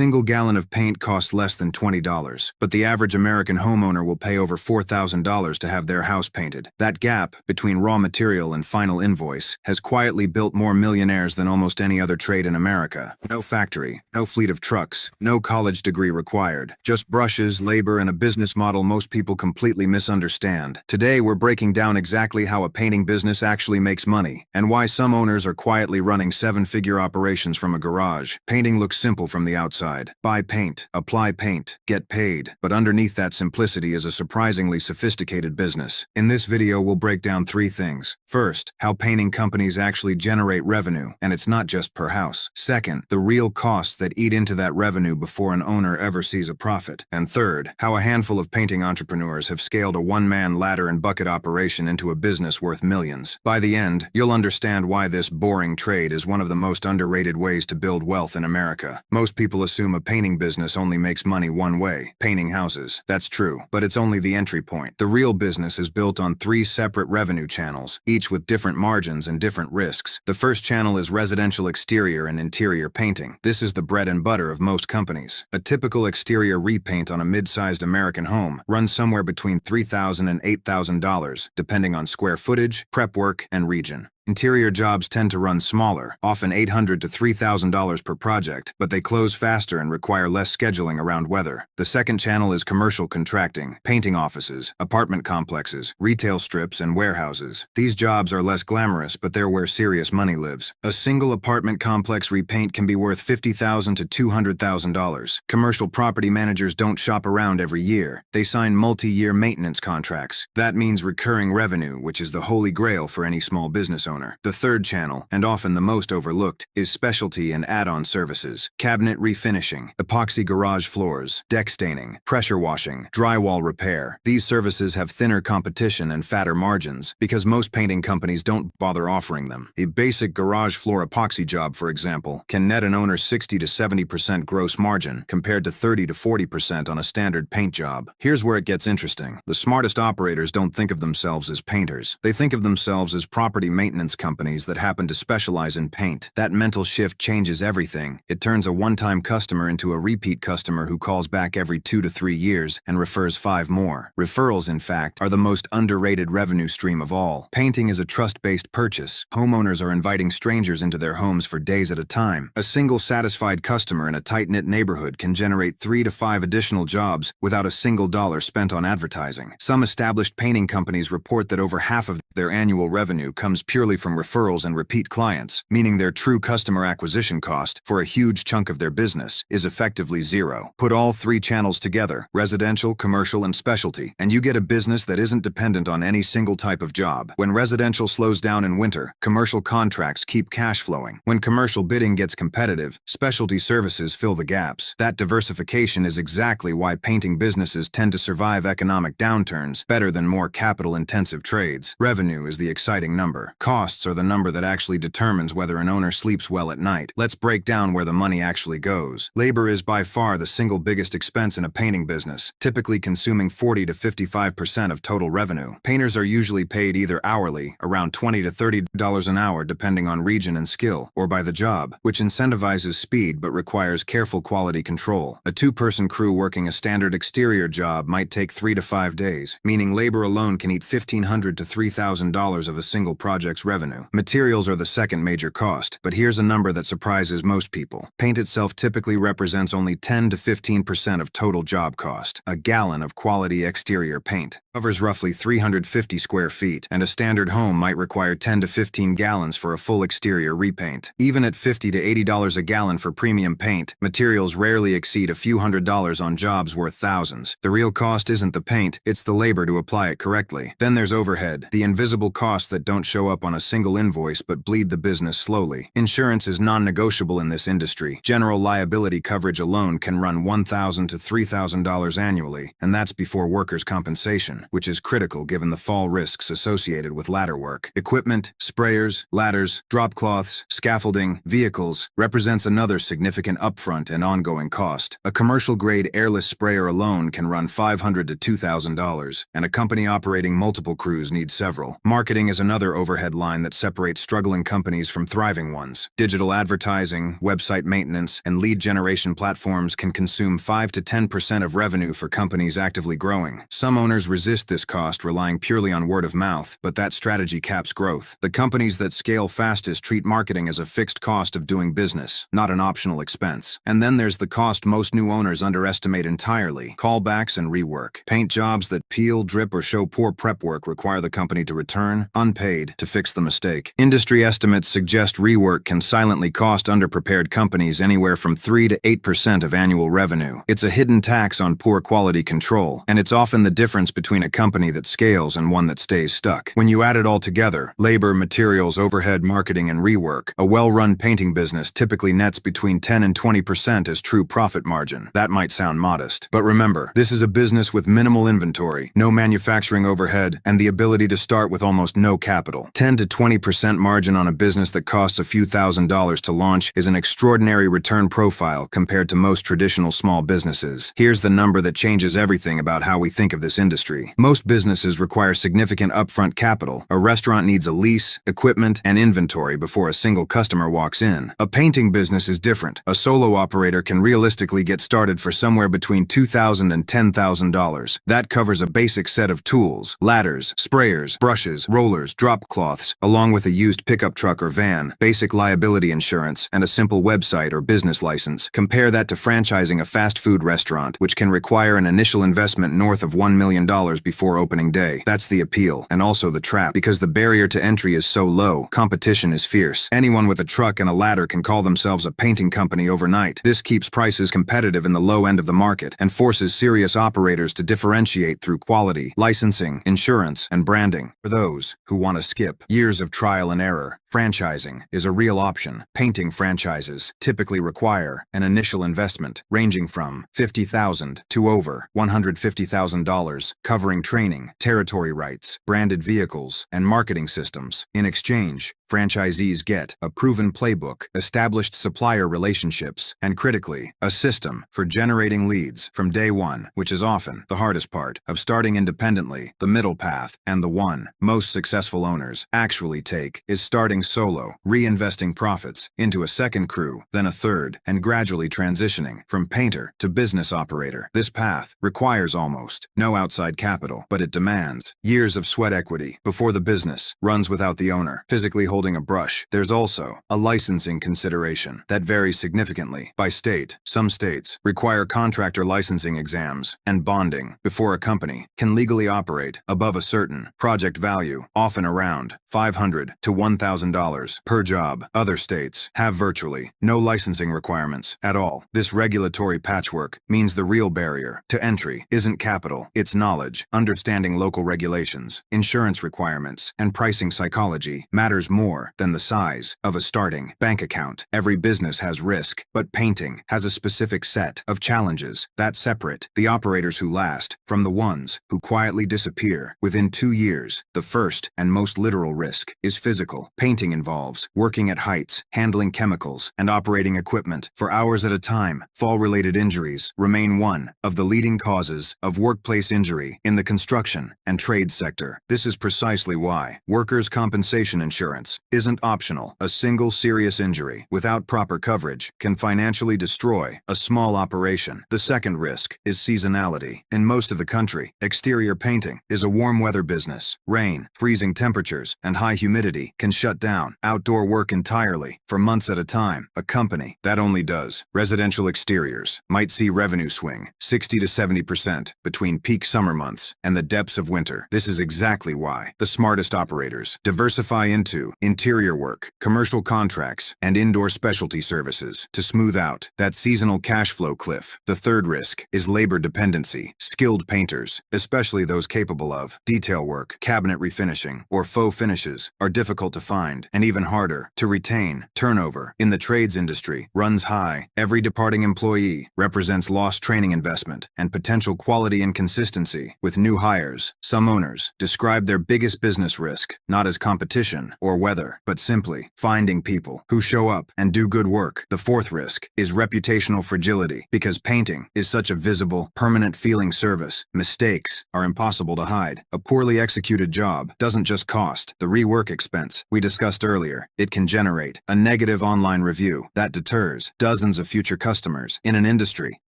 single gallon of paint costs less than $20, but the average American homeowner will pay over $4,000 to have their house painted. That gap between raw material and final invoice has quietly built more millionaires than almost any other trade in America. No factory, no fleet of trucks, no college degree required. Just brushes, labor, and a business model most people completely misunderstand. Today, we're breaking down exactly how a painting business actually makes money, and why some owners are quietly running seven-figure operations from a garage. Painting looks simple from the outside. Buy paint, apply paint, get paid. But underneath that simplicity is a surprisingly sophisticated business. In this video, we'll break down three things. First, how painting companies actually generate revenue, and it's not just per house. Second, the real costs that eat into that revenue before an owner ever sees a profit. And third, how a handful of painting entrepreneurs have scaled a one-man ladder and bucket operation into a business worth millions. By the end, you'll understand why this boring trade is one of the most underrated ways to build wealth in America. Most people assume a painting business only makes money one way, painting houses. That's true, but it's only the entry point. The real business is built on three separate revenue channels, each with different margins and different risks. The first channel is residential exterior and interior painting. This is the bread and butter of most companies. A typical exterior repaint on a mid-sized American home runs somewhere between $3,000 and $8,000, depending on square footage, prep work, and region. Interior jobs tend to run smaller, often $800 to $3,000 per project, but they close faster and require less scheduling around weather. The second channel is commercial contracting, painting offices, apartment complexes, retail strips, and warehouses. These jobs are less glamorous, but they're where serious money lives. A single apartment complex repaint can be worth $50,000 to $200,000. Commercial property managers don't shop around every year. They sign multi-year maintenance contracts. That means recurring revenue, which is the holy grail for any small business owner. The third channel, and often the most overlooked, is specialty and add-on services. Cabinet refinishing, epoxy garage floors, deck staining, pressure washing, drywall repair. These services have thinner competition and fatter margins because most painting companies don't bother offering them. A basic garage floor epoxy job, for example, can net an owner 60 to 70% gross margin compared to 30 to 40% on a standard paint job. Here's where it gets interesting. The smartest operators don't think of themselves as painters. They think of themselves as property maintenance companies that happen to specialize in paint. That mental shift changes everything. It turns a one-time customer into a repeat customer who calls back every 2 to 3 years and refers 5 more. Referrals, in fact, are the most underrated revenue stream of all. Painting is a trust-based purchase. Homeowners are inviting strangers into their homes for days at a time. A single satisfied customer in a tight-knit neighborhood can generate 3 to 5 additional jobs without a single dollar spent on advertising. Some established painting companies report that over half of their annual revenue comes purely from referrals and repeat clients, meaning their true customer acquisition cost for a huge chunk of their business is effectively zero. Put all three channels together, residential, commercial, and specialty, and you get a business that isn't dependent on any single type of job. When residential slows down in winter, commercial contracts keep cash flowing. When commercial bidding gets competitive, specialty services fill the gaps. That diversification is exactly why painting businesses tend to survive economic downturns better than more capital-intensive trades. Revenue is the exciting number. Costs are the number that actually determines whether an owner sleeps well at night. Let's break down where the money actually goes. Labor is by far the single biggest expense in a painting business, typically consuming 40 to 55% of total revenue. Painters are usually paid either hourly, around $20 to $30 an hour depending on region and skill, or by the job, which incentivizes speed but requires careful quality control. A 2-person crew working a standard exterior job might take 3 to 5 days, meaning labor alone can eat $1,500 to $3,000 of a single project's revenue. Materials are the second major cost, but here's a number that surprises most people. Paint itself typically represents only 10 to 15% of total job cost. A gallon of quality exterior paint covers roughly 350 square feet, and a standard home might require 10 to 15 gallons for a full exterior repaint. Even at $50 to $80 a gallon for premium paint, materials rarely exceed a few $100s on jobs worth thousands. The real cost isn't the paint, it's the labor to apply it correctly. Then there's overhead, the invisible costs that don't show up on a single invoice but bleed the business slowly. Insurance is non-negotiable in this industry. General liability coverage alone can run $1,000 to $3,000 annually, and that's before workers' compensation, which is critical given the fall risks associated with ladder work. Equipment, sprayers, ladders, drop cloths, scaffolding, vehicles represents another significant upfront and ongoing cost. A commercial-grade airless sprayer alone can run $500 to $2,000, and a company operating multiple crews needs several. Marketing is another overhead line line that separates struggling companies from thriving ones. Digital advertising, website maintenance, and lead generation platforms can consume 5 to 10% of revenue for companies actively growing. Some owners resist this cost, relying purely on word of mouth, but that strategy caps growth. The companies that scale fastest treat marketing as a fixed cost of doing business, not an optional expense. And then there's the cost most new owners underestimate entirely: callbacks and rework. Paint jobs that peel, drip, or show poor prep work require the company to return, unpaid, to fix the mistake. Industry estimates suggest rework can silently cost underprepared companies anywhere from 3 to 8% of annual revenue. It's a hidden tax on poor quality control, and it's often the difference between a company that scales and one that stays stuck. When you add it all together, labor, materials, overhead, marketing, and rework, a well-run painting business typically nets between 10 and 20% as true profit margin. That might sound modest, but remember, this is a business with minimal inventory, no manufacturing overhead, and the ability to start with almost no capital. 10 to 20% margin on a business that costs a few $1,000s to launch is an extraordinary return profile compared to most traditional small businesses. Here's the number that changes everything about how we think of this industry. Most businesses require significant upfront capital. A restaurant needs a lease, equipment, and inventory before a single customer walks in. A painting business is different. A solo operator can realistically get started for somewhere between $2,000 and $10,000. That covers a basic set of tools: ladders, sprayers, brushes, rollers, drop cloths, along with a used pickup truck or van, basic liability insurance, and a simple website or business license. Compare that to franchising a fast food restaurant, which can require an initial investment north of $1 million before opening day. That's the appeal, and also the trap. Because the barrier to entry is so low, competition is fierce. Anyone with a truck and a ladder can call themselves a painting company overnight. This keeps prices competitive in the low end of the market and forces serious operators to differentiate through quality, licensing, insurance, and branding. For those who want to skip years of trial and error, franchising is a real option. Painting franchises typically require an initial investment ranging from $50,000 to over $150,000, covering training, territory rights, branded vehicles, and marketing systems. In exchange, franchisees get a proven playbook, established supplier relationships, and critically, a system for generating leads from day one, which is often the hardest part of starting independently. The middle path, and the one most successful owners actually take, is starting solo, reinvesting profits into a second crew, then a third, and gradually transitioning from painter to business operator. This path requires almost no outside capital, but it demands years of sweat equity before the business runs without the owner physically holding a brush. There's also a licensing consideration that varies significantly by state. Some states require contractor licensing exams and bonding before a company can legally operate above a certain project value, often around $500 to $1,000 per job. Other states have virtually no licensing requirements at all. This regulatory patchwork means the real barrier to entry isn't capital, it's knowledge. Understanding local regulations, insurance requirements, and pricing psychology matters more than the size of a starting bank account. Every business has risk, but painting has a specific set of challenges that separate the operators who last from the ones who quietly disappear within 2 years. The first and most literal risk is physical. Painting involves working at heights, handling chemicals, and operating equipment for hours at a time. Fall-related injuries remain one of the leading causes of workplace injury in the construction and trade sector. This is precisely why workers' compensation insurance isn't optional. A single serious injury without proper coverage can financially destroy a small operation. The second risk is seasonality. In most of the country, exterior painting is a warm weather business. Rain, freezing temperatures, and high humidity can shut down outdoor work entirely for months at a time. A company that only does residential exteriors might see revenue swing 60 to 70% between peak summer months and the depths of winter. This is exactly why the smartest operators diversify into interior work, commercial contracts, and indoor specialty services to smooth out that seasonal cash flow cliff. The third risk is labor dependency. Skilled painters, especially those capable of detail work, cabinet refinishing, or faux finishes, are difficult to find and even harder to retain. Turnover in the trades industry runs high. Every departing employee represents lost training investment and potential quality inconsistency consistency. With new hires, some owners describe their biggest business risk not as competition or weather, but simply finding people who show up and do good work. The fourth risk is reputational fragility. Because painting is such a visible, permanent feeling service, mistakes are impossible to hide. A poorly executed job doesn't just cost the rework expense we discussed earlier. It can generate a negative online review that deters dozens of future customers in an industry.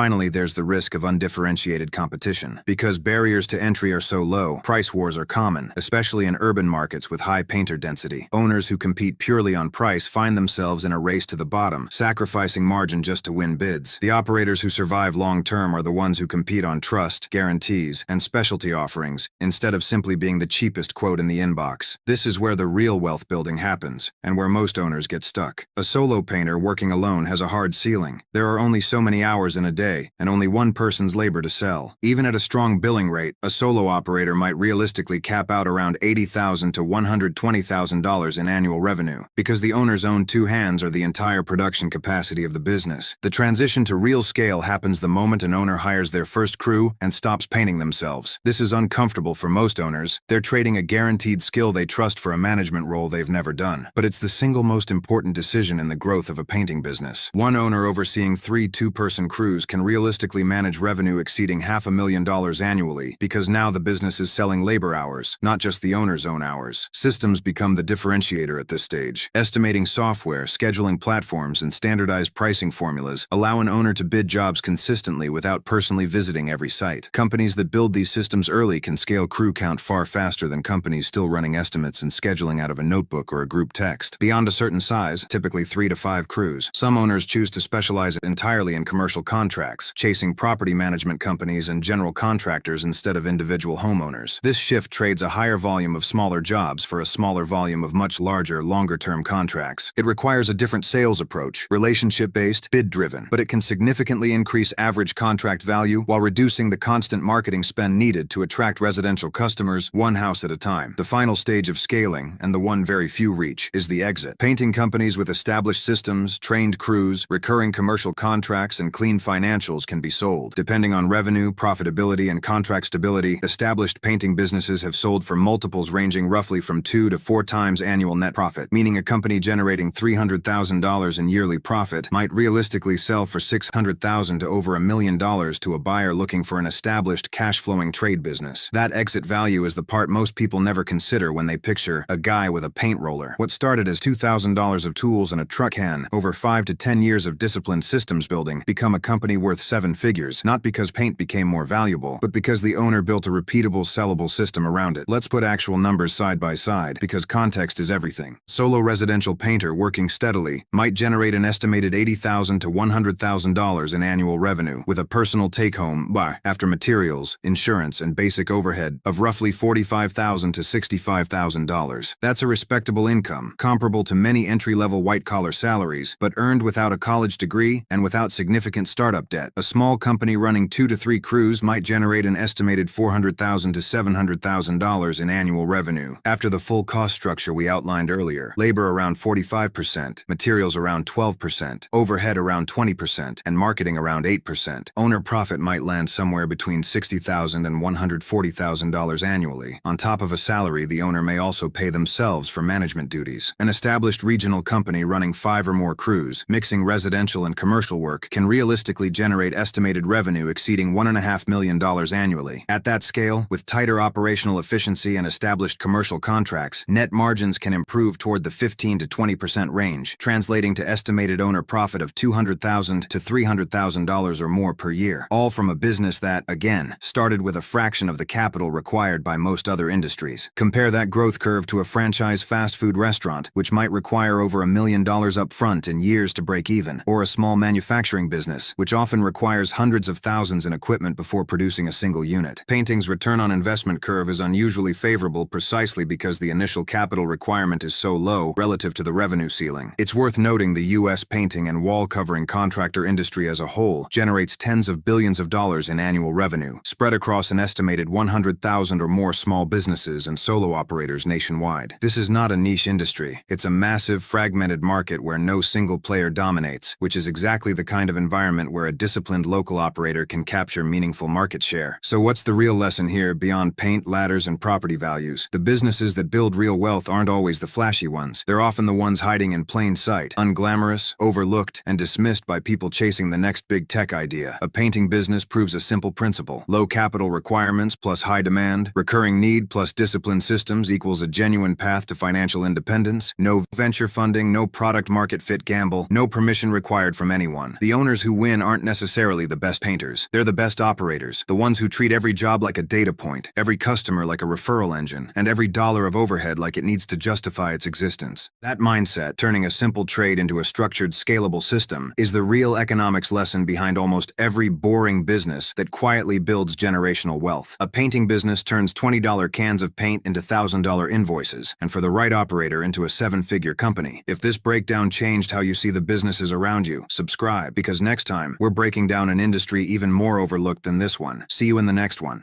Finally, there's the risk of undifferentiated competition. Because barriers to entry are so low, price wars are common, especially in urban markets with high painter density. Owners who compete purely on price find themselves in a race to the bottom, sacrificing margin just to win bids. The operators who survive long-term are the ones who compete on trust, guarantees, and specialty offerings, instead of simply being the cheapest quote in the inbox. This is where the real wealth building happens, and where most owners get stuck. A solo painter working alone has a hard ceiling. There are only so many hours in a day, and only one person's labor to sell. Even at a strong billing rate, a solo operator might realistically cap out around $80,000 to $120,000 in annual revenue, because the owner's own two hands are the entire production capacity of the business. The transition to real scale happens the moment an owner hires their first crew and stops painting themselves. This is uncomfortable for most owners. They're trading a guaranteed skill they trust for a management role they've never done. But it's the single most important decision in the growth of a painting business. One owner overseeing 3 two-person crews can realistically manage revenue exceeding $500,000 annually, because now the business is selling labor hours, not just the owner's own hours. Systems become the differentiator at this stage. Estimating software, scheduling platforms, and standardized pricing formulas allow an owner to bid jobs consistently without personally visiting every site. Companies that build these systems early can scale crew count far faster than companies still running estimates and scheduling out of a notebook or a group text. Beyond a certain size, typically 3 to 5 crews, some owners choose to specialize entirely in commercial contracts, chasing property management companies and general contractors instead of individual homeowners. This shift trades a higher volume of smaller jobs for a smaller volume of much larger, longer-term contracts. It requires a different sales approach, relationship-based, bid-driven, but it can significantly increase average contract value while reducing the constant marketing spend needed to attract residential customers one house at a time. The final stage of scaling, and the one very few reach, is the exit. Painting companies with established systems, trained crews, recurring commercial contracts, and clean financials can be sold. Depending on revenue, profitability, and contract stability, established painting businesses have sold for multiples ranging roughly from 2 to 4 times annual net profit, meaning a company generating $300,000 in yearly profit might realistically sell for $600,000 to over $1 million to a buyer looking for an established, cash-flowing trade business. That exit value is the part most people never consider when they picture a guy with a paint roller. What started as $2,000 of tools and a truck can, over 5 to 10 years of disciplined systems building, become a company worth 7 figures, not because paint became more valuable, but because the owner built a repeatable, sellable system around it. Let's put actual numbers side by side, because context is everything. Solo residential painter working steadily might generate an estimated $80,000 to $100,000 in annual revenue, with a personal take-home, after materials, insurance, and basic overhead, of roughly $45,000 to $65,000. That's a respectable income, comparable to many entry-level white-collar salaries, but earned without a college degree and without significant startup debt. A small company running 2 to 3 crews might generate an estimated $400,000 to $700,000 in annual revenue. After the full cost structure we outlined earlier, labor around 45%, materials around 12%, overhead around 20%, and marketing around 8%. Owner profit might land somewhere between $60,000 and $140,000 annually. On top of a salary, the owner may also pay themselves for management duties. An established regional company running 5 or more crews, mixing residential and commercial work, can realistically generate estimated revenue exceeding $1.5 million annually. At that scale, with tighter operational efficiency and established commercial contracts, net margins can improve toward the 15 to 20% range, translating to estimated owner profit of $200,000 to $300,000 or more per year. All from a business that, again, started with a fraction of the capital required by most other industries. Compare that growth curve to a franchise fast food restaurant, which might require over $1 million up front and years to break even, or a small manufacturing business, which often requires hundreds of thousands in equipment before producing a single unit. Painting's return on investment curve is unusually favorable precisely because the initial capital requirement is so low relative to the revenue ceiling. It's worth noting the U.S. painting and wall-covering contractor industry as a whole generates tens of billions of dollars in annual revenue, spread across an estimated 100,000 or more small businesses and solo operators nationwide. This is not a niche industry. It's a massive, fragmented market where no single player dominates, which is exactly the kind of environment where a disciplined local operator can capture meaningful market share. So what's the real lesson here beyond paint, ladders, and property values? The businesses that build real wealth aren't always the flashy ones. They're often the ones hiding in plain sight, unglamorous, overlooked, and dismissed by people chasing the next big tech idea. A painting business proves a simple principle. Low capital requirements plus high demand, recurring need plus disciplined systems equals a genuine path to financial independence. No venture funding, no product market fit gamble, no permission required from anyone. The owners who win aren't necessarily the best painters. They're the best operators, the ones who treat every job like a data point, every customer like a referral engine, and every dollar of overhead like it needs to justify its existence. That mindset, turning a simple trade into a structured, scalable system, is the real economics lesson behind almost every boring business that quietly builds generational wealth. A painting business turns $20 cans of paint into $1,000 invoices, and for the right operator into a seven-figure company. If this breakdown changed how you see the businesses around you, subscribe, because next time, we're breaking down an industry even more overlooked than this one. See you in the next one.